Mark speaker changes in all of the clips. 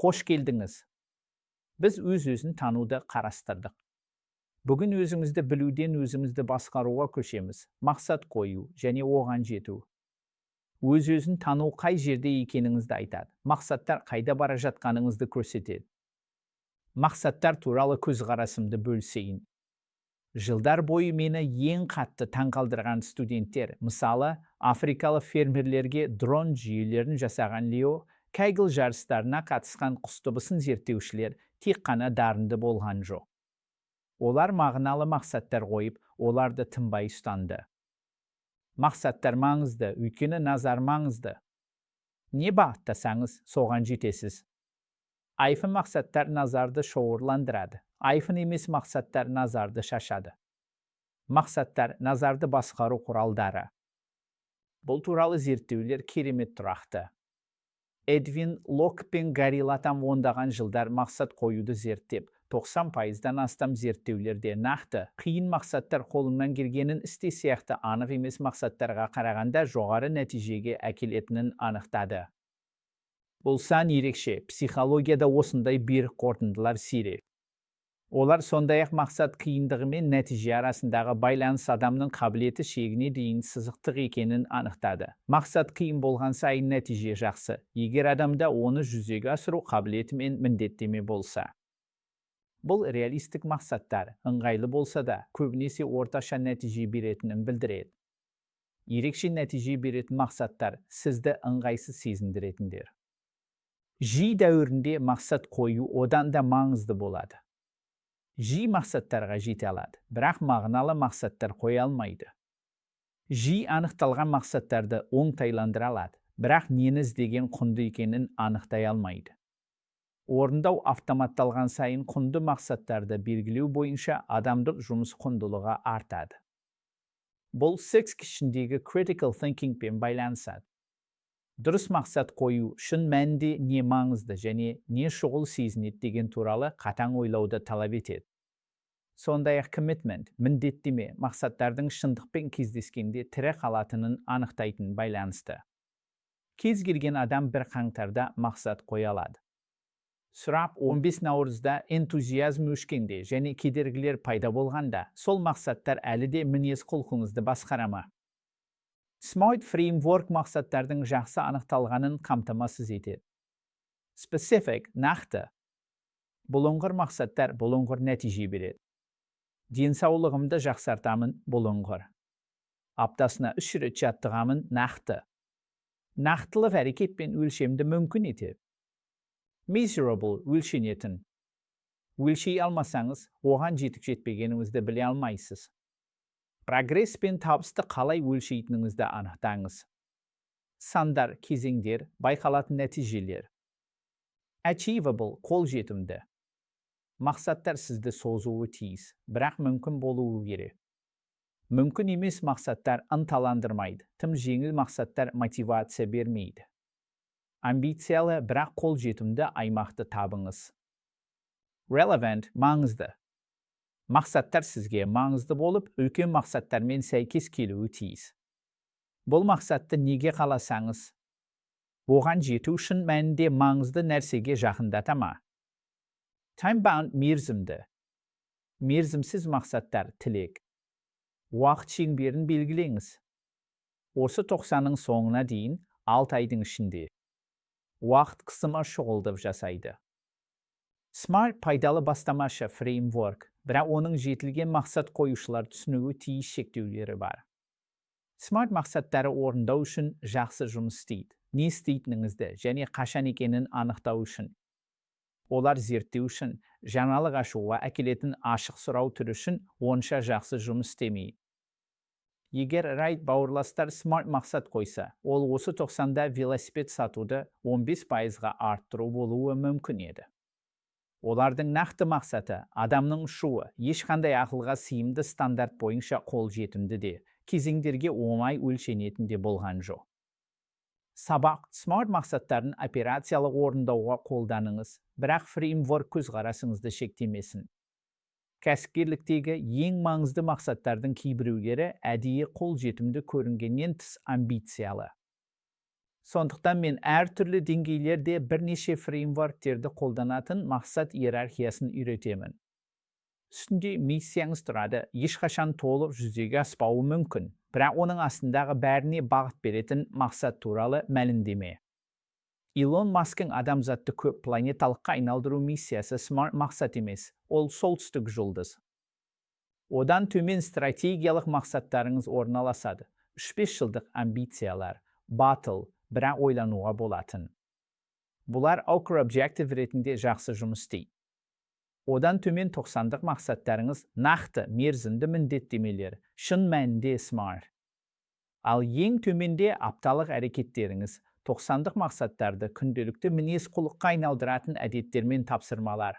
Speaker 1: Қош келдіңіз. Біз өз-өзін тануды қарастырдық. Бүгін өзіңізді білуден өзімізді басқаруға көшеміз. Мақсат қою және оған жету. Өз-өзін тану қай жерде екеніңізді айтады. Мақсаттар қайда бара жатқаныңызды көрсетеді. Мақсаттар туралы көзқарасымды бөлісейін. Жылдар бойы мені ең қатты таңқалдырған студенттер, мысалы, африкалық фермерлерге дрон жүйелерін жасаған Лео, Кайгл жарыстарына қатысқан құстыбысын зерттеушілер тек қана дарынды болған жоқ. Олар мағыналы мақсаттар қойып, оларды тынбай ұстанды. Мақсаттар маңызды, өйткені назар маңызды. Не бағыттасаңыз, соған жетесіз. Айфын мақсаттар назарды шоғырландырады. Айфын емес мақсаттар назарды шашады. Мақсаттар назарды басқару құралдары. Бұл туралы зерттеулер керемет тұрақты. Эдвин Лок пен Гарри Латам ондаған жылдар мақсат қоюды зерттеп, 90%-дан астам зерттеулерде нақты, қиын мақсаттар қолыңнан келгенін істе сияқты анық емес мақсаттарға қарағанда жоғары нәтижеге әкелетінін анықтады. Бұл сан ерекше, психологияда осындай берік қорытындылар сирек. Олар сондай-ақ мақсат қиындығы мен нәтиже арасындағы байланыс адамның қабілеті шегіне дейін сызықтық екенін анықтады. Мақсат қиын болған сайын нәтиже жақсы, егер адамда оны жүзеге асыру қабілеті мен міндеттеме болса. Бұл реалистік мақсаттар, ыңғайлы болса да, көбінесе орташа нәтиже беретінін білдіреді. Ерекше нәтиже беретін мақсаттар сізді ыңғайсыз сезіндіретіндер. Жи дәуірінде мақсат қою одан да маңызды болады. Жи мақсаттарға жете алады, бірақ мағыналы мақсаттар қоя алмайды. Жи анықталған мақсаттарды оңтайландыра алады, бірақ нені іздеген құнды екенін анықтай алмайды. Орындау автоматталған сайын құнды мақсаттарды белгілеу бойынша адамдық жұмыс құндылығы артады. Бұл Six кішіндегі critical thinking пен байланысады. Дұрыс мақсат қою шын мәнінде не маңызды және не шұғыл сезінеді деген туралы қатаң ойлауды талап етеді. Сондай-ақ commitment, міндеттеме, мақсаттардың шындықпен кездескенде тірі қалатынын анықтайтын байланысты. Кез келген адам бір қаңтарда мақсат қоя алады. Сұрақ 15 наурызда энтузиазм өшкенде және кедергілер пайда болғанда, сол мақсаттар әлі де мінез құлқыңызды басқарама. Smart Framework мақсаттардың жақсы анықталғанын қамтамасыз етеді. Specific, нақты. Бұлыңғыр мақсаттар бұлыңғыр нәтиже береді. Денсаулығымды жақсартамын бұлыңғыр. Аптасына 3 рет жаттығамын нақты. Нақтылық әрекет пен өлшемді мүмкін етеді. Measurable, өлшенетін. Өлшей алмасаңыз, оған жетіп-жетпегеніңізді біле алмайсыз. Прогресс пен табысты қалай өлшейтініңізді анықтаңыз. Сандар, кезеңдер, байқалатын нәтижелер. Achievable, қолжетімді. Мақсаттар сізді созуы тиіс, бірақ мүмкін болуы керек. Мүмкін емес мақсаттар ынталандырмайды, тым жеңіл мақсаттар мотивация бермейді. Амбициялы, бірақ қолжетімді аймақты табыңыз. Relevant, маңызды. Мақсаттар сізге маңызды болып, үлкен мақсаттармен сәйкес келуі тиіс. Бұл мақсатты неге қаласаңыз, оған жету үшін мәнінде маңызды нәрсеге жақындата ма? Time-bound, мерзімді. Мерзімсіз мақсаттар тілек. Уақыт шеңберін белгілеңіз. Осы 90-ның соңына дейін 6 айдың ішінде. Уақыт қысымы шұғылдап жасайды. Smart пайдалы бастамашы фреймворк, бірақ оның жетілген мақсат қоюшылар түсінуі тиіс шектеулері бар. Smart мақсаттары орындау үшін жақсы жұмыс істейді. Не істейтініңізді және қашан екенін анықтау үшін. Олар зерттеу үшін, жаңалық ашуға әкелетін ашық сұрау түрі үшін онша жақсы жұмыс істемейді. Егер Райт бауырластар смарт мақсат қойса, ол осы 90-да велосипед сатуды 15%-ға арттыру болуы мүмкін еді. Олардың нақты мақсаты адамның ұшуы, ешқандай ақылға сыйымды стандарт бойынша қолжетімді де, кезеңдерге оңай өлшенетінде болған жоқ. Сабақ, смарт мақсаттарын операциялық орындауға қолданыңыз, бірақ фреймворк көзқарасыңызды шектемесін. Кәсіпкерліктегі ең маңызды мақсаттардың кейбіреулері әдейі қолжетімді көрінгеннен тыс амбициялы. Сондықтан мен әртүрлі деңгейлерде бірнеше фреймворктерді қолданатын мақсат иерархиясын үйретемін. Үстінде миссияңыз тұрады, ешқашан толық жүзеге аспауы мүмкін, бірақ оның астындағы бәріне бағыт беретін мақсат туралы мәлімдеме. Илон Масктың адамзатты көп планеталыққа айналдыру миссиясы смарт мақсат емес, ол солтүстік жұлдыз. Одан төмен стратегиялық мақсаттарыңыз орналасады. 3-5 жылдық амбициялар, батыл, бірақ ойлануға болатын. Бұлар Anchor Objective ретінде жақсы жұмыс істейді. Одан төмен 90-дық мақсаттарыңыз нақты мерзімді міндеттемелер, шын мәнінде смарт. Ал ең төменде апталық әрекеттеріңіз 90-дық мақсаттарды күнделікті мінез құлыққа айналдыратын әдеттер мен тапсырмалар.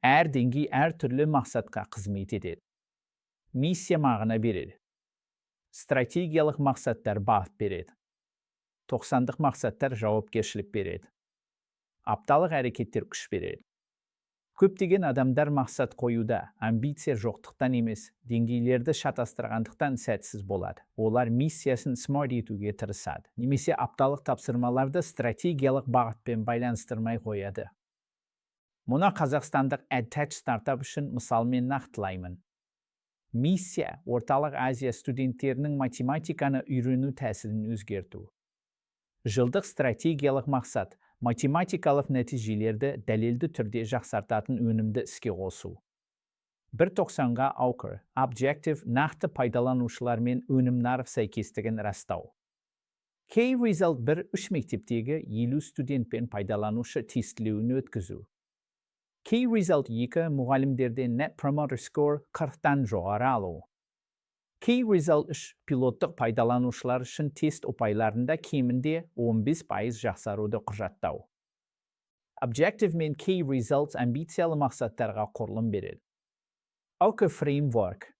Speaker 1: Әр деңгей әр түрлі мақсатқа қызмет етеді. Миссия мағына береді. Стратегиялық мақсаттар бағыт береді. 90-дық мақсаттар жауапкершілік береді. Апталық әрекеттер күш береді. Көптеген адамдар мақсат қоюда, амбиция жоқтықтан емес, деңгейлерді шатастырғандықтан сәтсіз болады. Олар миссиясын смарт етуге тырысады, немесе апталық тапсырмаларды стратегиялық бағытпен байланыстырмай қояды. Мұны қазақстандық AdTech стартап үшін мысалмен нақтылаймын. Миссия Орталық Азия студенттерінің математиканы үйрену тәсілін өзгерту. Жылдық стратегиялық мақсат математикалық нәтижелерді дәлелді түрде жақсартатын өнімді іске қосу. 1.90-ға Anchor Objective нақты пайдаланушылар мен өнім нарық сәйкестігін растау. K-Result 1-3 мектептегі 50 студентпен пайдаланушы тестілеуін өткізу. K-Result 2 мұғалімдерден Net Promoter Score 40-тан жоғары алу. K-Result 3 пилоттық пайдаланушылар үшін тест ұпайларында кемінде 15% жақсаруды құжаттау. Objective мен K-Results амбициялы мақсаттарға құрылым береді. Anchor Framework.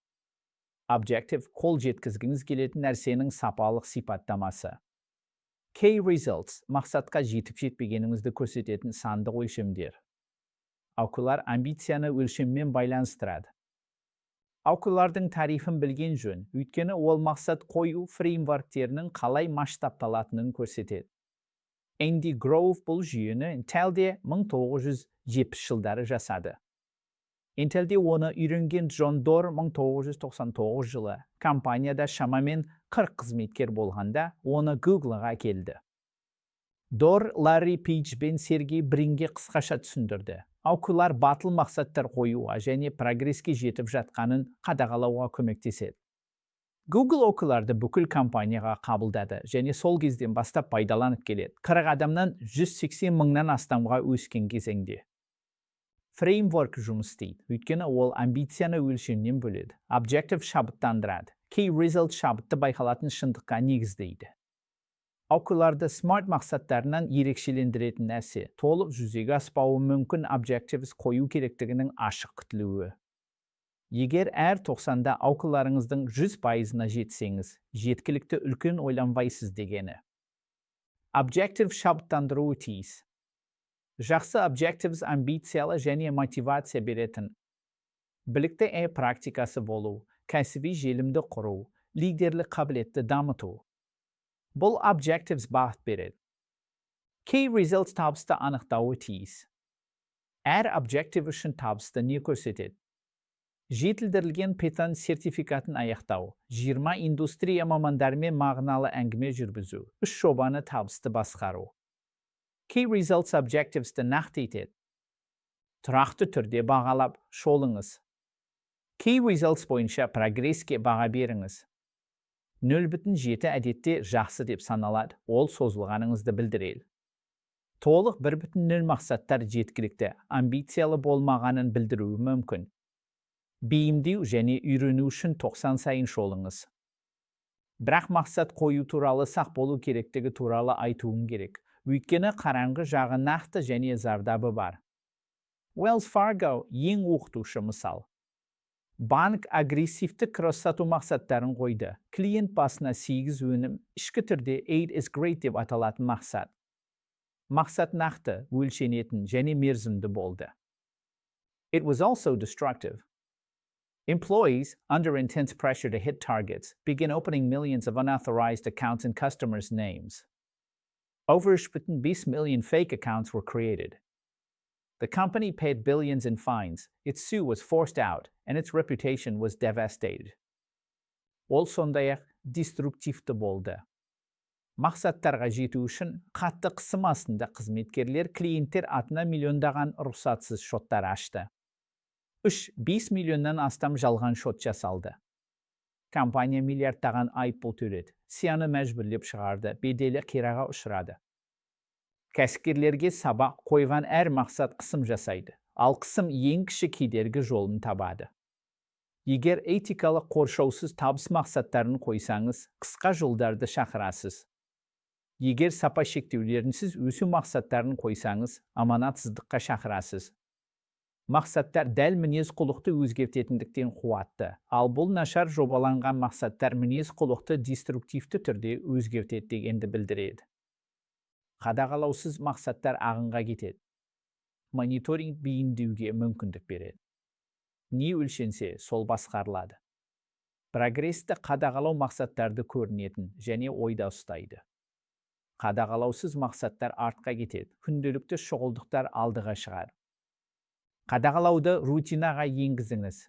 Speaker 1: Objective қол жеткізгіңіз келетін нәрсенің сапалық сипаттамасы. K-Results мақсатқа жетіп-жетпегеніңізді көрсететін сандық өлшемдер. Anchor'лар амбицияны өлшеммен байланыстырады. Anchor'лардың тарифін білген жөн, өйткені ол мақсат қою фреймворктерінің қалай масштабталатынын көрсетеді. Энди Гроув бұл жүйені Intel'де 1970 жылдары жасады. Intel'де оны үйренген Джон Дор 1999 жылы компанияда шамамен 40 қызметкер болғанда, оны Google'ға келді. Дор Ларри Пейдж бен Сергей Бринге қысқаша түсіндірді. Anchor'лар батыл мақсаттар қоюға және прогреске жетіп жатқанын қадағалауға көмектеседі. Google Anchor'ларды бүкіл компанияға қабылдады және сол кезден бастап пайдаланып келеді. 40 адамнан 180 мыңнан астамға өскен кезеңде. Фреймворк жұмыс істейді, өйткені ол амбицияны өлшемнен бөледі. Objective шабыттандырады. K-Result шабытты байқалатын шындыққа негіздейді. Anchor'ларды смарт мақсаттарынан ерекшелендіретін нәрсе толық жүзеге аспауы мүмкін Objectives қою керектігінің ашық күтілуі. Егер әр 90-да Anchor'ларыңыздың 100%-ына жетсеңіз, жеткілікті үлкен ойланбайсыз дегені. Objective шабыттандыруы тиіс. Жақсы Objectives амбициялы және мотивация беретін. Білікті практикасы болу, кәсіби желімді құру, лидерлік қабілетті дамыту. Бұл Objectives бағыт береді. K-Results табысты анықтауы тиіс. Әр Objective үшін табысты не көрсетеді? Жетілдірілген Python сертификатын аяқтау, 20 индустрия мамандарымен мағыналы әңгіме жүргізу, 3 жобаны табысты басқару. K-Results Objectives'ті нақты етеді. Тұрақты түрде бағалап, шолыңыз. K-Results бойынша прогреске баға беріңіз. 0,7 әдетте жақсы деп саналады, ол созылғаныңызды білдіреді. Толық 1,0 мақсаттар жеткілікті, амбициялы болмағанын білдіруі мүмкін. Бейімдеу және үйрену үшін 90 сайын шолыңыз. Бірақ мақсат қою туралы сақ болу керектігі туралы айтуым керек. Өйткені қараңғы жағы нақты және зардабы бар. Wells Fargo ең оқытушы мысал. Банк агрессивті кросс-сату мақсаттарын қойды. Клиент басына 8 өнім, ішкі түрде 8 is great деп аталатын мақсат. Мақсат нақты, өлшенетін және мерзімді болды. It was also destructive. Employees, under intense pressure to hit targets, began opening millions of unauthorized accounts in customers' names. Over 3.5 million fake accounts were created. The company paid billions in fines, its sue was forced out, and its reputation was devastated. Ол сондай-ақ деструктивті болды. Мақсаттарға жету үшін қатты қысым астында қызметкерлер клиенттер атына миллиондаған рұқсатсыз шоттар ашты. 3-5 миллионнан астам жалған шот жасалды. Компания миллиардтаған айыппұл төледі, сияны мәжбүрлеп шығарды, беделі қираға ұшырады. Кәсіпкерлерге сабақ қойған әр мақсат қысым жасайды, ал қысым ең кіші кедергі жолын табады. Егер этикалық қоршаусыз табыс мақсаттарын қойсаңыз, қысқа жолдарды шақырасыз. Егер сапа шектеулерінсіз өсу мақсаттарын қойсаңыз, аманатсыздыққа шақырасыз. Мақсаттар дәл мінез құлықты өзгертетіндіктен қуатты, ал бұл нашар жобаланған мақсаттар мінез құлықты деструктивті түрде өзгертеді дегенді білдіреді. Қадағалаусыз мақсаттар ағынға кетеді. Мониторинг бейімдеуге мүмкіндік береді. Не өлшенсе, сол басқарылады. Прогрессті қадағалау мақсаттарды көрінетін және ойда ұстайды. Қадағалаусыз мақсаттар артқа кетеді, күнделікті шұғылдықтар алдыға шығады. Қадағалауды рутинаға енгізіңіз.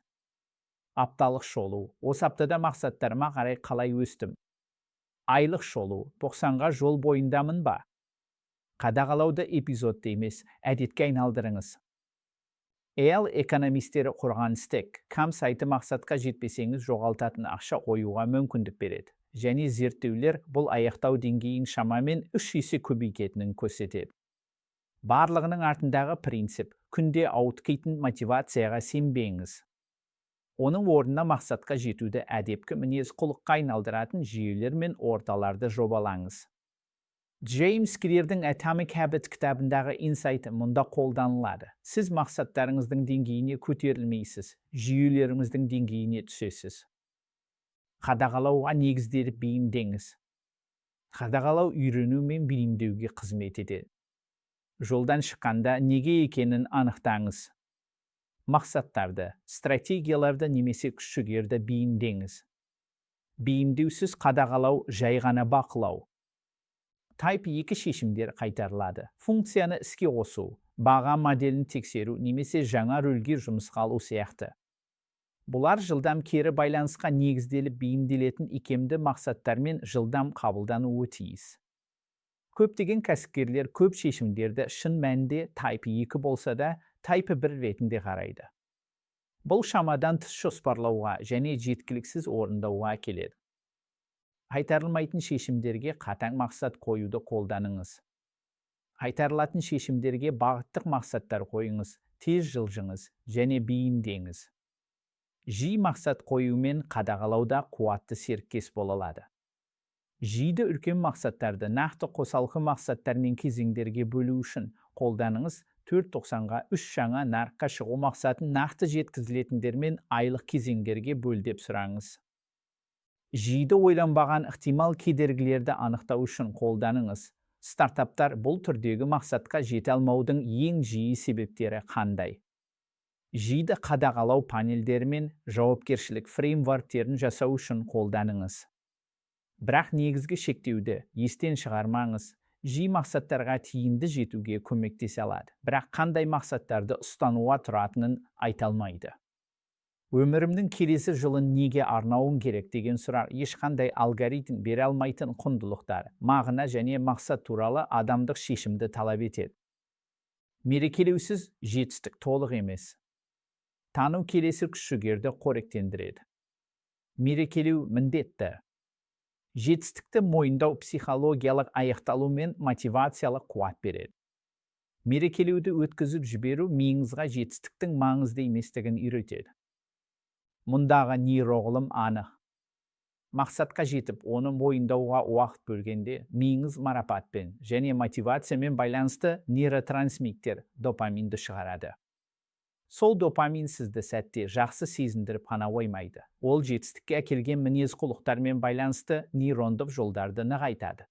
Speaker 1: Апталық шолу, осы аптада мақсаттарыма қарай қалай өстім. Айлық шолу, 90-ға жол бойындамын ба? Қадағалауды эпизодты емес, әдетке айналдырыңыз. Экономистері құрған стек, кам сайты мақсатқа жетпесеңіз жоғалтатын ақша қоюға мүмкіндік береді. Және зерттеулер бұл аяқтау деңгейін шамамен 3 есе көбейтетінін көрсетеді. Барлығының артындағы принцип, күнде ауытқитын мотивацияға сенбеңіз. Оның орнына мақсатқа жетуді әдепкі мінез құлыққа айналдыратын жүйелер мен орталарды жобалаңыз. Джеймс Клирдің Atomic Habits кітабындағы инсайты мұнда қолданылады. Сіз мақсаттарыңыздың деңгейіне көтерілмейсіз, жүйелеріңіздің деңгейіне түсесіз. Қадағалауға негізделіп бейімдеңіз. Қадағалау үйрену мен бейімдеуге қызмет етеді. Жолдан шыққанда неге екенін анықтаңыз. Мақсаттарды, стратегияларды немесе күш-жігерді бейімдеңіз. Бейімдеусіз қадағалау жай ғана бақылау. Type 2 шешімдер қайтарылады. Функцияны іске қосу, баға моделін тексеру немесе жаңа рөлге жұмысқа алу сияқты. Бұлар жылдам кері байланысқа негізделіп бейімделетін икемді мақсаттармен жылдам қабылдануы тиіс. Көптеген кәсіпкерлер көп шешімдерді шын мәнінде Type 2 болса да, Type 1 ретінде қарайды. Бұл шамадан тыс жоспарлауға және жеткіліксіз орындауға келеді. Қайтарылмайтын шешімдерге қатаң мақсат қоюды қолданыңыз. Қайтарылатын шешімдерге бағыттық мақсаттар қойыңыз, тез жылжыңыз және бейімдеңіз. Жиі мақсат қоюмен қадағалауда қуатты серіктес бола алады. Жиді үлкен мақсаттарды нақты қосалқы мақсаттар мен кезеңдерге бөлу үшін қолданыңыз. 4.90-ға 3 жаңа нарыққа шығу мақсатын нақты жеткізілетіндермен айлық кезеңдерге бөлдеп сұраңыз. Жиді ойланбаған ықтимал кедергілерді анықтау үшін қолданыңыз. Стартаптар бұл түрдегі мақсатқа жете алмаудың ең жиі себептері қандай? Жиді қадағалау панельдері мен жауапкершілік фреймворктерін жасау үшін қолданыңыз. Бірақ негізгі шектеуді естен шығармаңыз. Жиі мақсаттарға тиімді жетуге көмектесе алады. Бірақ қандай мақсаттарды ұстануға тұратынын айта алмайды. Өмірімнің келесі жылын неге арнауым керек деген сұрақ ешқандай алгоритм бере алмайтын құндылықтар, мағына және мақсат туралы адамдық шешімді талап етеді. Мерекелеусіз жетістік толық емес. Тану келесі күш-жігерді қоректендіреді. Мерекелеу міндетті. Жетістікті мойындау психологиялық аяқталу мен мотивациялық қуат береді. Мерекелеуді өткізіп жіберу миыңызға жетістіктің маңызды еместігін үйретеді. Мұндағы нейроғылым анық. Мақсатқа жетіп, оны мойындауға уақыт бөлгенде, миыңыз марапатпен және мотивациямен байланысты нейротрансмиттер допаминді шығарады. Сол допамин сізді сәтте жақсы сезіндіріп қана қоймайды. Ол жетістікке әкелген мінез құлықтармен байланысты нейрондық жолдарды нығайтады.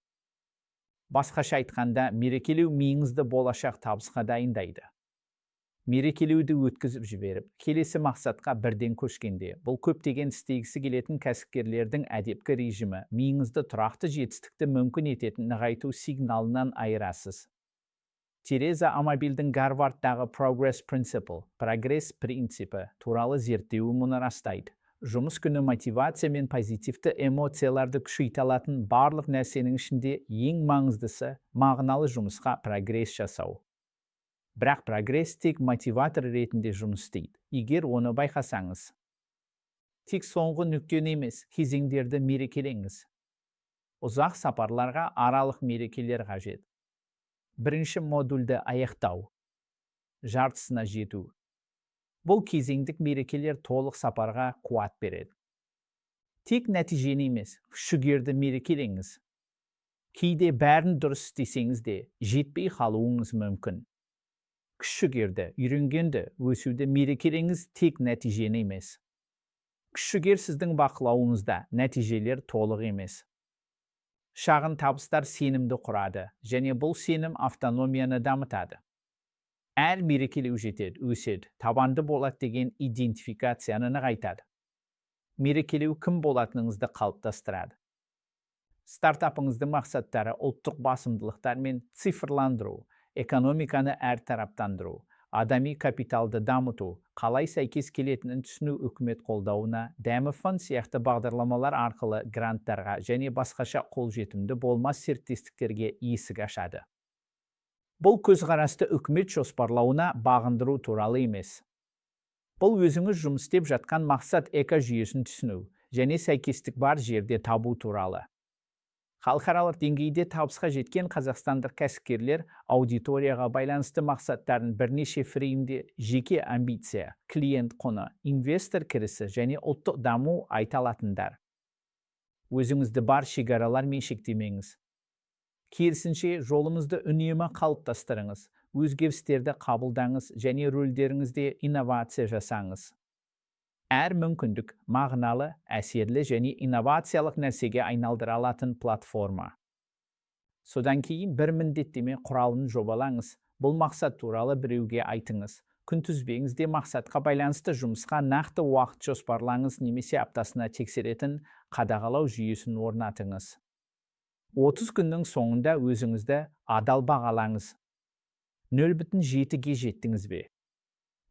Speaker 1: Басқаша айтқанда, мерекелеу миыңызды болашақ табысқа дайындайды. мерекелеуді өткізіп жіберіп, келесі мақсатқа бірден көшкенде, бұл көптеген істегісі келетін кәсіпкерлердің әдепкі режимі миыңызды тұрақты жетістікті мүмкін ететін нығайту сигналынан айырасыз. Тереза Амабилдің Гарвардтағы прогресс принципі туралы зерттеуі мұны растайды. Жұмыс күні мотивация мен позитивті эмоцияларды күшейте алатын барлық нәрсенің ішінде ең маңыздысы мағыналы жұмысқа прогресс жасау. Бірақ прогресс тек мотиватор ретінде жұмыс істейді, егер оны байқасаңыз. Тек соңғы нүктені емес, кезеңдерді мерекелеңіз. Ұзақ сапарларға аралық мерекелер қажет. Бірінші модульді аяқтау. Жартысына жету. Бұл кезеңдік мерекелер толық сапарға қуат береді. Тек нәтижені емес, күш-жігерді мерекелеңіз. Кейде бәрін дұрыс істесеңіз де, жетпей қалуыңыз мүмкін. Күш-жігерді, үйренгенді, өсуді мерекелеңіз, тек нәтижені емес. Күш-жігер сіздің бақылауыңызда, нәтижелер толық емес. Шағын табыстар сенімді құрады, және бұл сенім автономияны дамытады. Әр мерекелеу жетеді, өседі, табанды болады деген идентификацияны нығайтады. Мерекелеу кім болатыныңызды қалыптастырады. Стартапыңыздың мақсаттары ұлттық басымдылықтар мен цифрландыру, экономиканы әртараптандыру, адами капиталды дамыту, қалай сәйкес келетінін түсіну үкімет қолдауына, дәмі фонд сияқты бағдарламалар арқылы гранттарға және басқаша қолжетімді болмас серіктестіктерге есік ашады. Бұл көзқарасты үкімет жоспарлауына бағындыру туралы емес. Бұл өзіңіз жұмыс істеп жатқан мақсат экожүйесін түсіну және сәйкестік бар жерде табу туралы. Халықаралық деңгейде табысқа жеткен қазақстандық кәсіпкерлер аудиторияға байланысты мақсаттарын бірнеше фреймде жеке амбиция, клиент құны, инвестор кірісі және ұлттық даму айта алатындар. Өзіңізді бар шекаралармен шектемеңіз. Керісінше жолыңызды үнемі қалыптастырыңыз, өзгерістерді қабылдаңыз және рөлдеріңізде инновация жасаңыз. Әр мүмкіндік мағыналы, әсерлі және инновациялық нәрсеге айналдыра алатын платформа. Содан кейін бір міндеттеме құралын жобалаңыз. Бұл мақсат туралы біреуге айтыңыз. Күнтізбеңіз де мақсатқа байланысты жұмысқа нақты уақыт жоспарлаңыз немесе аптасына тексеретін қадағалау жүйесін орнатыңыз. 30 күннің соңында өзіңізді адал бағалаңыз. 0,7-ге жеттіңіз бе?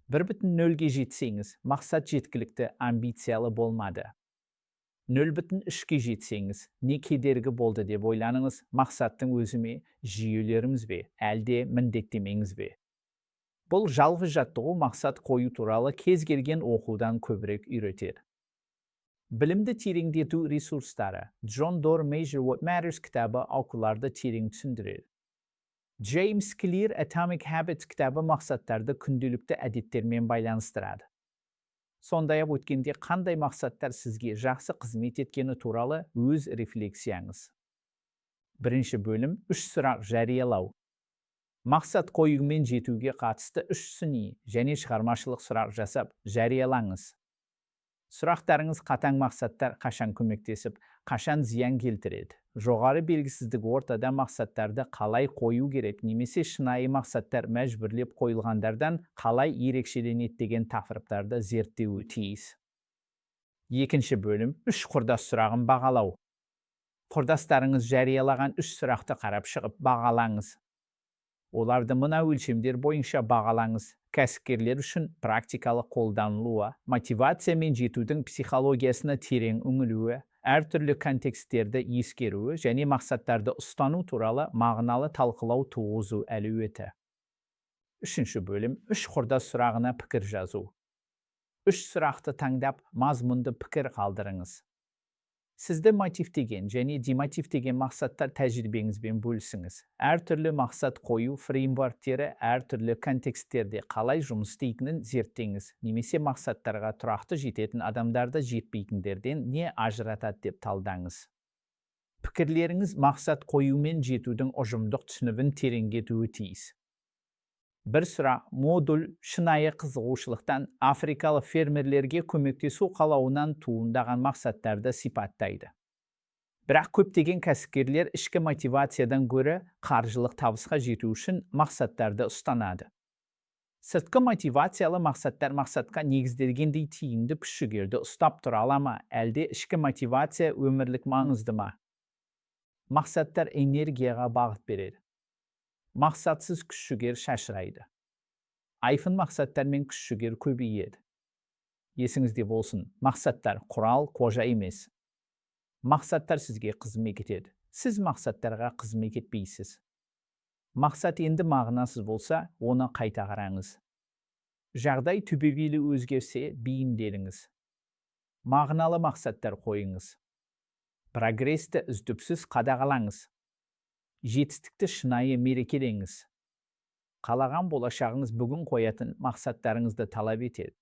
Speaker 1: 1,0-ге жетсеңіз, мақсат жеткілікті амбициялы болмады. 0,3-ге жетсеңіз, не кедергі болды деп ойланыңыз, мақсаттың өзіме жүйелеріміз бе, әлде міндеттемеңіз бе? Бұл жалғыз жаттығу мақсат қою туралы кез келген оқудан көбірек үйретеді. Білімді тереңдету ресурстары. Джон Дор Measure What Matters кітабы оқуларды терең түсіндіреді. Джеймс Клир Atomic Habits кітабы мақсаттарды күнделікті әдеттермен байланыстырады. Сондай-ақ өткенде қандай мақсаттар сізге жақсы қызмет еткені туралы өз рефлексияңыз. Бірінші бөлім 3 сұрақ жариялау. Мақсат қоюмен жетуге қатысты 3 сыни және шығармашылық сұрақ жасап жариялаңыз. Сұрақтарыңыз қатаң мақсаттар қашан көмектесіп, қашан зиян келтіреді. Жоғары белгісіздік ортада мақсаттарды қалай қою керек, немесе шынайы мақсаттар мәжбүрлеп қойылғандардан қалай ерекшеленеді деген тақырыптарды зерттеуі тиіс. Екінші бөлім 3 құрдас сұрағын бағалау. Құрдастарыңыз жариялаған 3 сұрақты қарап шығып бағалаңыз. Оларды мына өлшемдер бойынша бағалаңыз. Кәсіпкерлер үшін практикалық қолданылуы, мотивация мен жетудің психологиясына терең үңілуі, әртүрлі контексттерді ескеруі және мақсаттарды ұстану туралы мағыналы талқылау туғызу әлеуеті. Үшінші бөлім 3 құрдас сұрағына пікір жазу. 3 сұрақты таңдап, мазмұнды пікір қалдырыңыз. Сізді мотивтеген және демотивтеген мақсаттар тәжірибеңізбен бөлісіңіз. Әртүрлі мақсат қою фреймворктері әртүрлі контексттерде қалай жұмыс істейтінін зерттеңіз, немесе мақсаттарға тұрақты жететін адамдарды жетпейтіндерден не ажыратады деп талдаңыз. Пікірлеріңіз мақсат қою мен жетудің ұжымдық түсінігін тереңдетуі тиіс. Бір сұрақ, модуль шынайы қызығушылықтан африкалық фермерлерге көмектесу қалауынан туындаған мақсаттарды сипаттайды. Бірақ көптеген кәсіпкерлер ішкі мотивациядан гөрі қаржылық табысқа жету үшін мақсаттарды ұстанады. Сыртқы мотивациялы мақсаттар мақсатқа негізделгендей тиімді күш-жігерді ұстап тұра ала ма, әлде ішкі мотивация өмірлік маңызды ма? Мақсаттар энергияға бағыт береді. Мақсатсыз күш-жігер шашырайды. Айқын мақсаттармен күш-жігер көбейеді. Есіңізде болсын, мақсаттар құрал, қожа емес. Мақсаттар сізге қызмет етеді. Сіз мақсаттарға қызмет етпейсіз. Мақсат енді мағынасыз болса, оны қайта қараңыз. Жағдай түбегейлі өзгерсе, бейімделіңіз. Мағыналы мақсаттар қойыңыз. Прогресті үздіксіз қадағалаңыз. Жетістікті шынайы мерекелеңіз. Қалаған болашағыңыз бүгін қоятын мақсаттарыңызды талап етеді.